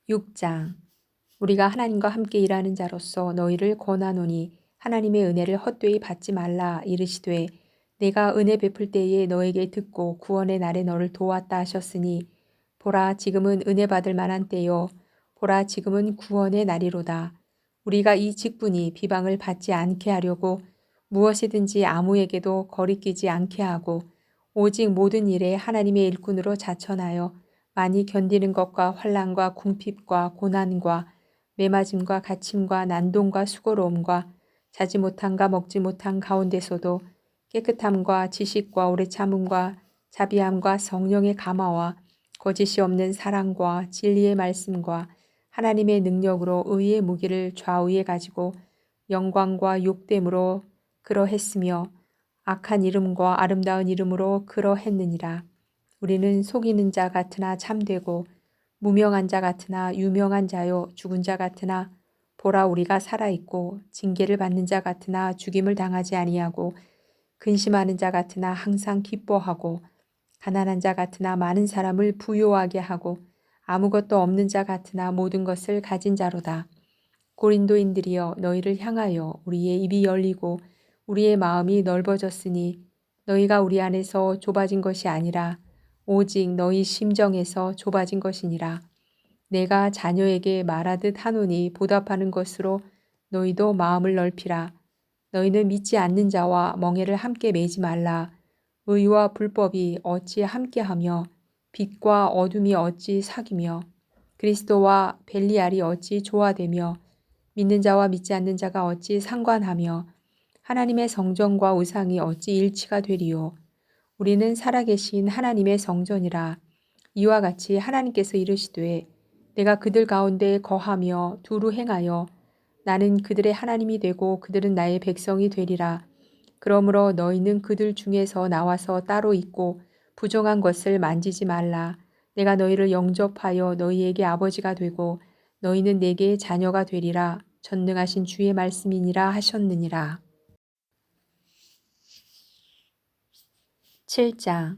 6장. 우리가 하나님과 함께 일하는 자로서 너희를 권하노니 하나님의 은혜를 헛되이 받지 말라. 이르시되 내가 은혜 베풀 때에 너에게 듣고 구원의 날에 너를 도왔다 하셨으니 보라 지금은 은혜 받을 만한 때요 보라 지금은 구원의 날이로다. 우리가 이 직분이 비방을 받지 않게 하려고 무엇이든지 아무에게도 거리끼지 않게 하고 오직 모든 일에 하나님의 일꾼으로 자천하여 많이 견디는 것과 환난과 궁핍과 고난과 매맞음과 갇힘과 난동과 수고로움과 자지 못함과 먹지 못한 가운데서도 깨끗함과 지식과 오래 참음과 자비함과 성령의 감화와 거짓이 없는 사랑과 진리의 말씀과 하나님의 능력으로 의의 무기를 좌우에 가지고 영광과 욕됨으로 그러했으며 악한 이름과 아름다운 이름으로 그러했느니라. 우리는 속이는 자 같으나 참되고 무명한 자 같으나 유명한 자요 죽은 자 같으나 보라 우리가 살아있고 징계를 받는 자 같으나 죽임을 당하지 아니하고 근심하는 자 같으나 항상 기뻐하고 가난한 자 같으나 많은 사람을 부요하게 하고 아무것도 없는 자 같으나 모든 것을 가진 자로다. 고린도인들이여 너희를 향하여 우리의 입이 열리고 우리의 마음이 넓어졌으니 너희가 우리 안에서 좁아진 것이 아니라 오직 너희 심정에서 좁아진 것이니라. 내가 자녀에게 말하듯 하노니 보답하는 것으로 너희도 마음을 넓히라. 너희는 믿지 않는 자와 멍에를 함께 매지 말라. 의와 불법이 어찌 함께하며 빛과 어둠이 어찌 사귀며 그리스도와 벨리알이 어찌 조화되며 믿는 자와 믿지 않는 자가 어찌 상관하며 하나님의 성전과 우상이 어찌 일치가 되리요. 우리는 살아계신 하나님의 성전이라. 이와 같이 하나님께서 이르시되 내가 그들 가운데 거하며 두루 행하여 나는 그들의 하나님이 되고 그들은 나의 백성이 되리라. 그러므로 너희는 그들 중에서 나와서 따로 있고 부정한 것을 만지지 말라. 내가 너희를 영접하여 너희에게 아버지가 되고 너희는 내게 자녀가 되리라. 전능하신 주의 말씀이니라 하셨느니라. 7장.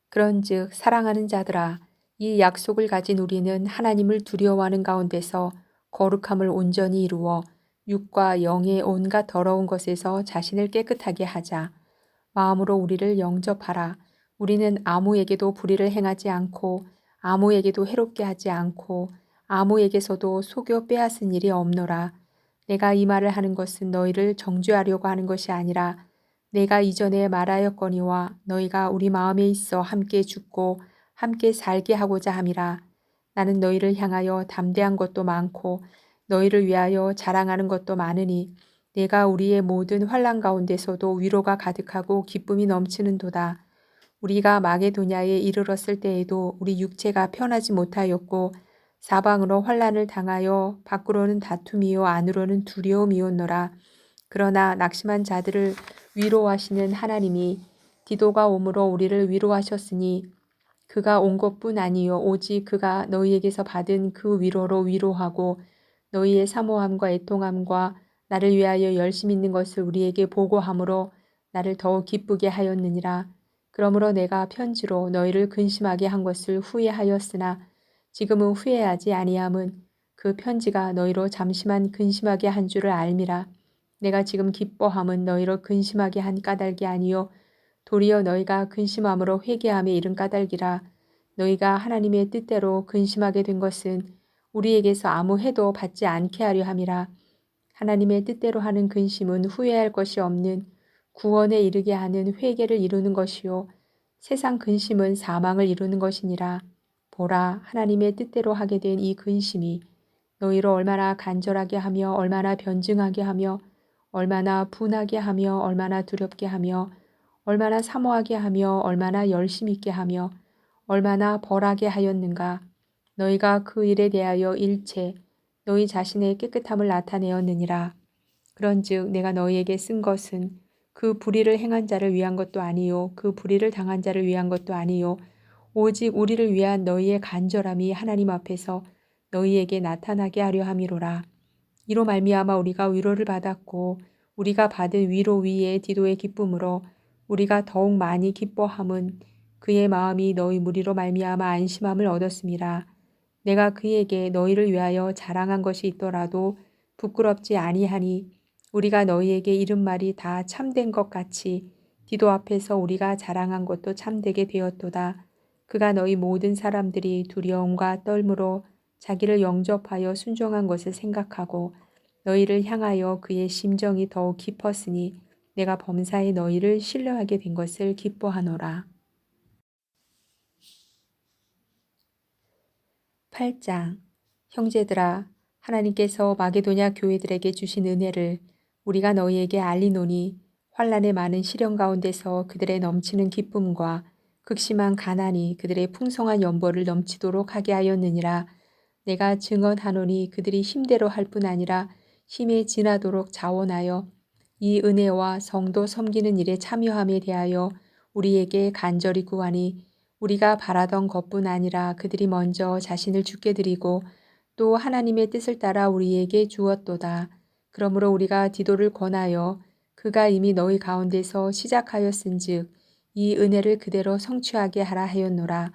그런즉 사랑하는 자들아 이 약속을 가진 우리는 하나님을 두려워하는 가운데서 거룩함을 온전히 이루어 육과 영의 온갖 더러운 것에서 자신을 깨끗하게 하자. 마음으로 우리를 영접하라. 우리는 아무에게도 불의를 행하지 않고 아무에게도 해롭게 하지 않고 아무에게서도 속여 빼앗은 일이 없노라. 내가 이 말을 하는 것은 너희를 정죄하려고 하는 것이 아니라 내가 이전에 말하였거니와 너희가 우리 마음에 있어 함께 죽고 함께 살게 하고자 함이라. 나는 너희를 향하여 담대한 것도 많고 너희를 위하여 자랑하는 것도 많으니 내가 우리의 모든 환난 가운데서도 위로가 가득하고 기쁨이 넘치는도다. 우리가 마게도냐에 이르렀을 때에도 우리 육체가 편하지 못하였고 사방으로 환난을 당하여 밖으로는 다툼이요 안으로는 두려움이었노라. 그러나 낙심한 자들을 위로하시는 하나님이 디도가 오므로 우리를 위로하셨으니 그가 온 것뿐 아니요 오직 그가 너희에게서 받은 그 위로로 위로하고 너희의 사모함과 애통함과 나를 위하여 열심 있는 것을 우리에게 보고함으로 나를 더욱 기쁘게 하였느니라. 그러므로 내가 편지로 너희를 근심하게 한 것을 후회하였으나 지금은 후회하지 아니함은 그 편지가 너희로 잠시만 근심하게 한 줄을 알미라. 내가 지금 기뻐함은 너희로 근심하게 한 까닭이 아니요 도리어 너희가 근심함으로 회개함에 이른 까닭이라. 너희가 하나님의 뜻대로 근심하게 된 것은 우리에게서 아무 해도 받지 않게 하려 함이라. 하나님의 뜻대로 하는 근심은 후회할 것이 없는 구원에 이르게 하는 회개를 이루는 것이요 세상 근심은 사망을 이루는 것이니라. 보라 하나님의 뜻대로 하게 된 이 근심이 너희로 얼마나 간절하게 하며 얼마나 변증하게 하며 얼마나 분하게 하며 얼마나 두렵게 하며 얼마나 사모하게 하며 얼마나 열심 있게 하며 얼마나 벌하게 하였는가. 너희가 그 일에 대하여 일체 너희 자신의 깨끗함을 나타내었느니라. 그런즉 내가 너희에게 쓴 것은 그 불의를 행한 자를 위한 것도 아니요 그 불의를 당한 자를 위한 것도 아니요 오직 우리를 위한 너희의 간절함이 하나님 앞에서 너희에게 나타나게 하려 함이로라. 이로 말미암아 우리가 위로를 받았고 우리가 받은 위로 위에 디도의 기쁨으로 우리가 더욱 많이 기뻐함은 그의 마음이 너희 무리로 말미암아 안심함을 얻었음이라. 내가 그에게 너희를 위하여 자랑한 것이 있더라도 부끄럽지 아니하니 우리가 너희에게 이른 말이 다 참된 것 같이 디도 앞에서 우리가 자랑한 것도 참되게 되었도다. 그가 너희 모든 사람들이 두려움과 떨므로 자기를 영접하여 순종한 것을 생각하고 너희를 향하여 그의 심정이 더욱 깊었으니 내가 범사에 너희를 신뢰하게 된 것을 기뻐하노라. 8장. 형제들아, 하나님께서 마게도냐 교회들에게 주신 은혜를 우리가 너희에게 알리노니 환난의 많은 시련 가운데서 그들의 넘치는 기쁨과 극심한 가난이 그들의 풍성한 연보를 넘치도록 하게 하였느니라. 내가 증언하노니 그들이 힘대로 할 뿐 아니라 힘에 지나도록 자원하여 이 은혜와 성도 섬기는 일에 참여함에 대하여 우리에게 간절히 구하니 우리가 바라던 것뿐 아니라 그들이 먼저 자신을 주께 드리고 또 하나님의 뜻을 따라 우리에게 주었도다. 그러므로 우리가 디도를 권하여 그가 이미 너희 가운데서 시작하였은즉 이 은혜를 그대로 성취하게 하라 하였노라.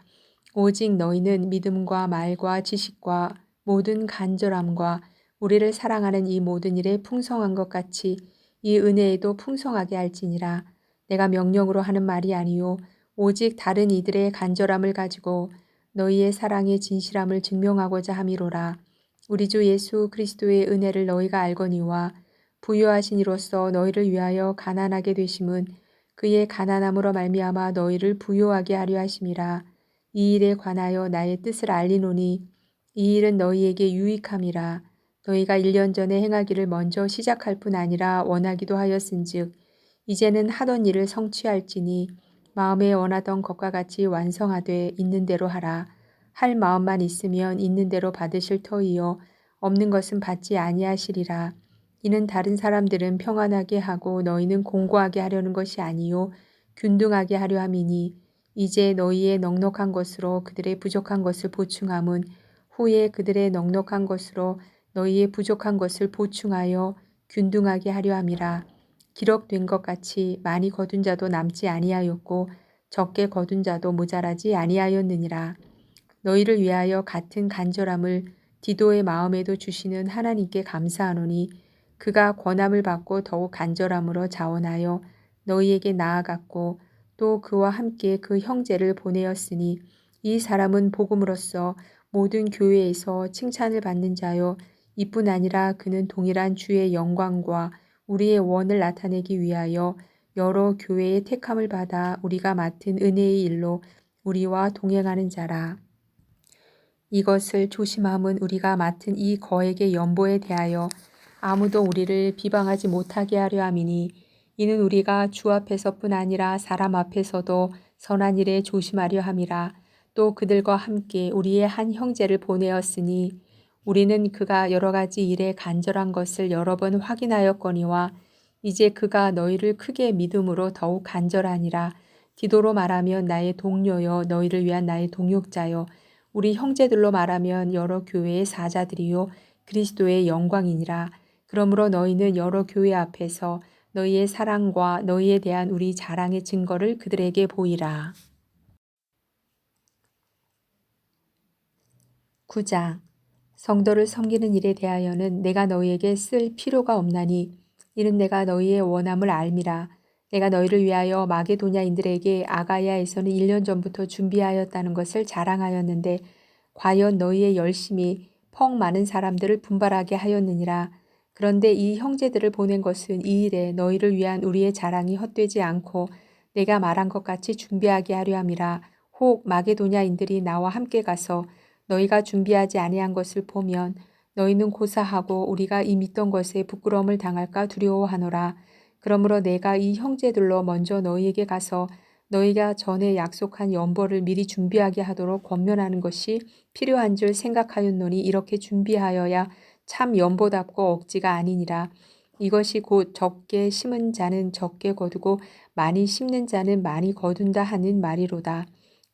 오직 너희는 믿음과 말과 지식과 모든 간절함과 우리를 사랑하는 이 모든 일에 풍성한 것 같이 이 은혜에도 풍성하게 할지니라. 내가 명령으로 하는 말이 아니요 오직 다른 이들의 간절함을 가지고 너희의 사랑의 진실함을 증명하고자 함이로라. 우리 주 예수 그리스도의 은혜를 너희가 알거니와 부요하신 이로써 너희를 위하여 가난하게 되심은 그의 가난함으로 말미암아 너희를 부요하게 하려 하심이라. 이 일에 관하여 나의 뜻을 알리노니 이 일은 너희에게 유익함이라. 너희가 1년 전에 행하기를 먼저 시작할 뿐 아니라 원하기도 하였은즉 이제는 하던 일을 성취할지니 마음에 원하던 것과 같이 완성하되 있는 대로 하라. 할 마음만 있으면 있는 대로 받으실 터이요 없는 것은 받지 아니하시리라. 이는 다른 사람들은 평안하게 하고 너희는 공고하게 하려는 것이 아니요 균등하게 하려 함이니 이제 너희의 넉넉한 것으로 그들의 부족한 것을 보충함은 후에 그들의 넉넉한 것으로 너희의 부족한 것을 보충하여 균등하게 하려 함이라. 기록된 것 같이 많이 거둔 자도 남지 아니하였고 적게 거둔 자도 모자라지 아니하였느니라. 너희를 위하여 같은 간절함을 디도의 마음에도 주시는 하나님께 감사하노니 그가 권함을 받고 더욱 간절함으로 자원하여 너희에게 나아갔고 또 그와 함께 그 형제를 보내었으니 이 사람은 복음으로써 모든 교회에서 칭찬을 받는 자요 이뿐 아니라 그는 동일한 주의 영광과 우리의 원을 나타내기 위하여 여러 교회의 택함을 받아 우리가 맡은 은혜의 일로 우리와 동행하는 자라. 이것을 조심함은 우리가 맡은 이 거액의 연보에 대하여 아무도 우리를 비방하지 못하게 하려 함이니 이는 우리가 주 앞에서뿐 아니라 사람 앞에서도 선한 일에 조심하려 함이라. 또 그들과 함께 우리의 한 형제를 보내었으니 우리는 그가 여러 가지 일에 간절한 것을 여러 번 확인하였거니와 이제 그가 너희를 크게 믿음으로 더욱 간절하니라. 디도로 말하면 나의 동료여 너희를 위한 나의 동역자여 우리 형제들로 말하면 여러 교회의 사자들이요 그리스도의 영광이니라. 그러므로 너희는 여러 교회 앞에서 너희의 사랑과 너희에 대한 우리 자랑의 증거를 그들에게 보이라. 9장. 성도를 섬기는 일에 대하여는 내가 너희에게 쓸 필요가 없나니 이는 내가 너희의 원함을 알미라. 내가 너희를 위하여 마게도냐인들에게 아가야에서는 1년 전부터 준비하였다는 것을 자랑하였는데 과연 너희의 열심이 펑 많은 사람들을 분발하게 하였느니라. 그런데 이 형제들을 보낸 것은 이 일에 너희를 위한 우리의 자랑이 헛되지 않고 내가 말한 것 같이 준비하게 하려 함이라. 혹 마게도냐인들이 나와 함께 가서 너희가 준비하지 아니한 것을 보면 너희는 고사하고 우리가 이 믿던 것에 부끄러움을 당할까 두려워하노라. 그러므로 내가 이 형제들로 먼저 너희에게 가서 너희가 전에 약속한 연보를 미리 준비하게 하도록 권면하는 것이 필요한 줄 생각하였노니 이렇게 준비하여야 참 연보답고 억지가 아니니라. 이것이 곧 적게 심은 자는 적게 거두고 많이 심는 자는 많이 거둔다 하는 말이로다.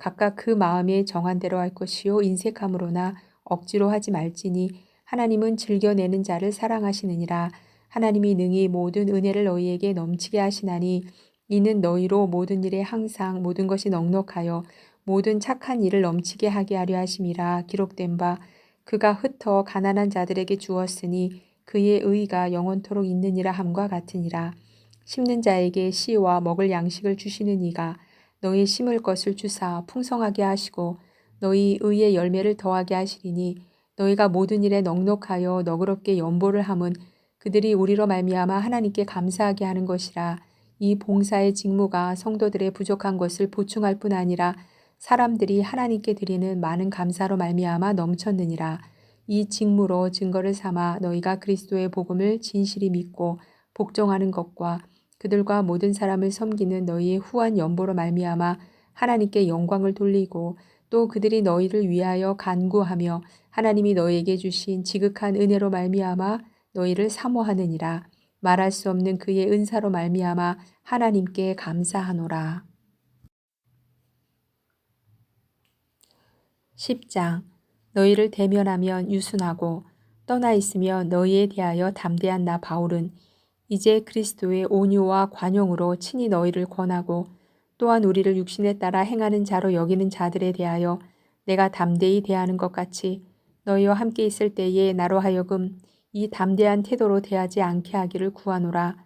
각각 그 마음에 정한 대로 할 것이요 인색함으로나 억지로 하지 말지니 하나님은 즐겨내는 자를 사랑하시느니라. 하나님이 능히 모든 은혜를 너희에게 넘치게 하시나니 이는 너희로 모든 일에 항상 모든 것이 넉넉하여 모든 착한 일을 넘치게 하게 하려 하심이라. 기록된 바 그가 흩어 가난한 자들에게 주었으니 그의 의가 영원토록 있느니라 함과 같으니라. 심는 자에게 씨와 먹을 양식을 주시는 이가 너희 심을 것을 주사 풍성하게 하시고 너희 의의 열매를 더하게 하시리니 너희가 모든 일에 넉넉하여 너그럽게 연보를 함은 그들이 우리로 말미암아 하나님께 감사하게 하는 것이라. 이 봉사의 직무가 성도들의 부족한 것을 보충할 뿐 아니라 사람들이 하나님께 드리는 많은 감사로 말미암아 넘쳤느니라. 이 직무로 증거를 삼아 너희가 그리스도의 복음을 진실히 믿고 복종하는 것과 그들과 모든 사람을 섬기는 너희의 후한 연보로 말미암아 하나님께 영광을 돌리고 또 그들이 너희를 위하여 간구하며 하나님이 너희에게 주신 지극한 은혜로 말미암아 너희를 사모하느니라. 말할 수 없는 그의 은사로 말미암아 하나님께 감사하노라. 10장. 너희를 대면하면 유순하고 떠나 있으며 너희에 대하여 담대한 나 바울은 이제 그리스도의 온유와 관용으로 친히 너희를 권하고 또한 우리를 육신에 따라 행하는 자로 여기는 자들에 대하여 내가 담대히 대하는 것 같이 너희와 함께 있을 때에 나로 하여금 이 담대한 태도로 대하지 않게 하기를 구하노라.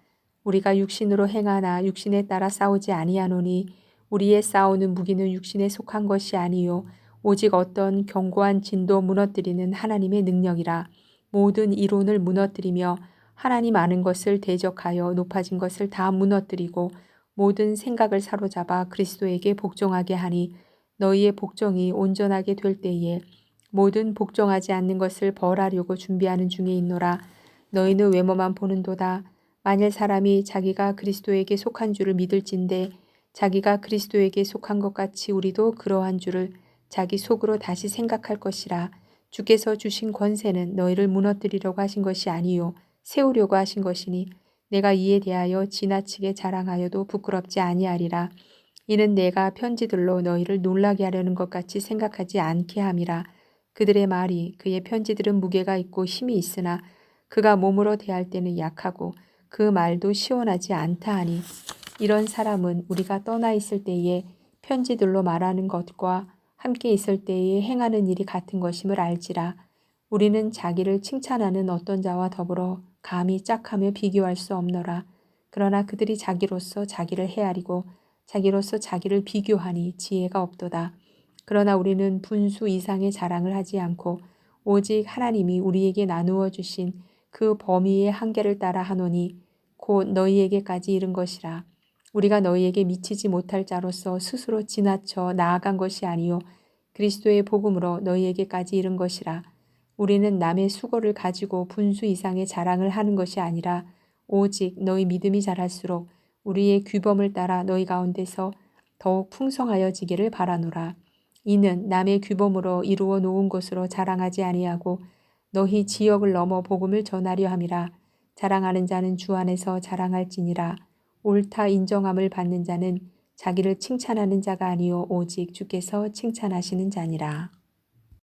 우리가 육신으로 행하나 육신에 따라 싸우지 아니하노니 우리의 싸우는 무기는 육신에 속한 것이 아니요 오직 어떤 견고한 진도 무너뜨리는 하나님의 능력이라. 모든 이론을 무너뜨리며 하나님 아는 것을 대적하여 높아진 것을 다 무너뜨리고 모든 생각을 사로잡아 그리스도에게 복종하게 하니 너희의 복종이 온전하게 될 때에 모든 복종하지 않는 것을 벌하려고 준비하는 중에 있노라. 너희는 외모만 보는도다. 만일 사람이 자기가 그리스도에게 속한 줄을 믿을진대 자기가 그리스도에게 속한 것 같이 우리도 그러한 줄을 자기 속으로 다시 생각할 것이라. 주께서 주신 권세는 너희를 무너뜨리려고 하신 것이 아니요 세우려고 하신 것이니 내가 이에 대하여 지나치게 자랑하여도 부끄럽지 아니하리라. 이는 내가 편지들로 너희를 놀라게 하려는 것 같이 생각하지 않게 함이라. 그들의 말이 그의 편지들은 무게가 있고 힘이 있으나 그가 몸으로 대할 때는 약하고 그 말도 시원하지 않다 하니 이런 사람은 우리가 떠나 있을 때에 편지들로 말하는 것과 함께 있을 때에 행하는 일이 같은 것임을 알지라. 우리는 자기를 칭찬하는 어떤 자와 더불어 감히 짝하며 비교할 수 없노라. 그러나 그들이 자기로서 자기를 헤아리고 자기로서 자기를 비교하니 지혜가 없도다. 그러나 우리는 분수 이상의 자랑을 하지 않고 오직 하나님이 우리에게 나누어 주신 그 범위의 한계를 따라 하노니 곧 너희에게까지 이른 것이라. 우리가 너희에게 미치지 못할 자로서 스스로 지나쳐 나아간 것이 아니요 그리스도의 복음으로 너희에게까지 이른 것이라. 우리는 남의 수고를 가지고 분수 이상의 자랑을 하는 것이 아니라 오직 너희 믿음이 자랄수록 우리의 규범을 따라 너희 가운데서 더욱 풍성하여지기를 바라노라. 이는 남의 규범으로 이루어 놓은 것으로 자랑하지 아니하고 너희 지역을 넘어 복음을 전하려 함이라. 자랑하는 자는 주 안에서 자랑할지니라. 옳다 인정함을 받는 자는 자기를 칭찬하는 자가 아니요 오직 주께서 칭찬하시는 자니라.